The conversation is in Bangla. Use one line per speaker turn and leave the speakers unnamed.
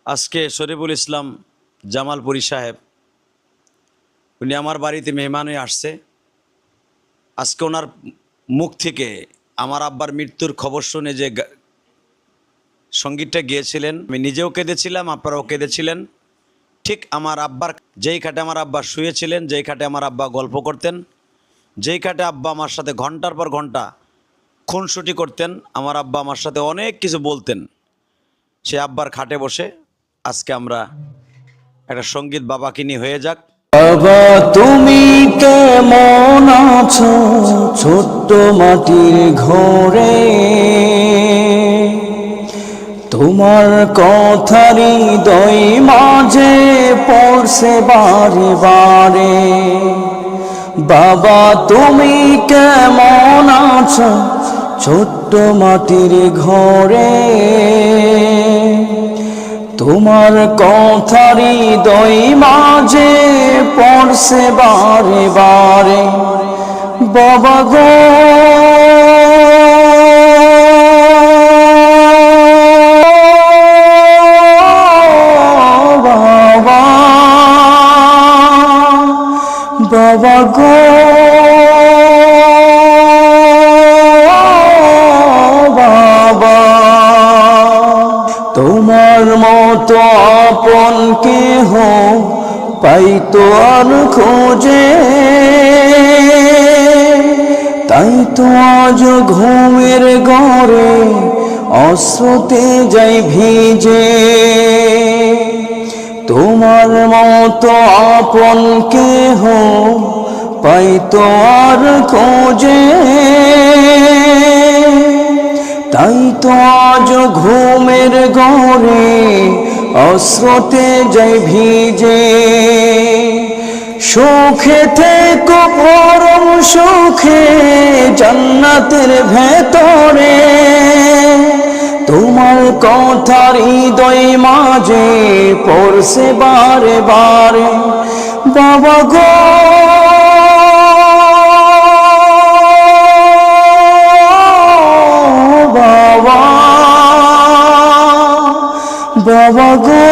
আজকে শরীফুল ইসলাম জামালপুরি সাহেব উনি আমার বাড়িতে মেহমান হয়ে আসছে। আজকে ওনার মুখ থেকে আমার আব্বার মৃত্যুর খবর শুনে যে সঙ্গীতটা গিয়েছিলেন, আমি নিজেও কেঁদেছিলাম, আপনারাও কেঁদেছিলেন। ঠিক আমার আব্বার যেই খাটে আমার আব্বা শুয়েছিলেন, যেই খাটে আমার আব্বা গল্প করতেন, যেই খাটে আব্বা আমার সাথে ঘন্টার পর ঘন্টা খুনসুটি করতেন, আমার আব্বা আমার সাথে অনেক কিছু বলতেন, সে আব্বার খাটে বসে আজকে আমরা একটা সঙ্গীত বাবাকে নিয়ে হয়ে যাক।
বাবা তুমি কেমন আছো ছোট্ট মাটির ঘরে, তোমার কথারই হৃদয় মাঝে পড়ছে বারে বারে। বাবা তুমি কেমন আছো ছোট্ট মাটির ঘরে, তোমার কথারই হৃদয় মাঝে পড়ছে বারে বারে। বাবা গো বাবা, বাবা গো বাবা, তোমার মতো আপন কেহ পাইতো আর খোঁজে, তাই তো আজ ঘুমের ঘরে অশ্রুতে যাই ভিজে। তোমার মতো আপন কেহ পাইতো আর খোঁজে, তাই তো আজ ঘুমের ঘরে অশ্রুতে যাই ভিজে। সুখে থেকো পরম সুখে জান্নাতের ভেতরে, তোমার কথার হৃদয় মাঝে পড়ছে বারে বারে। বাবা গো বাবা, বাবা গো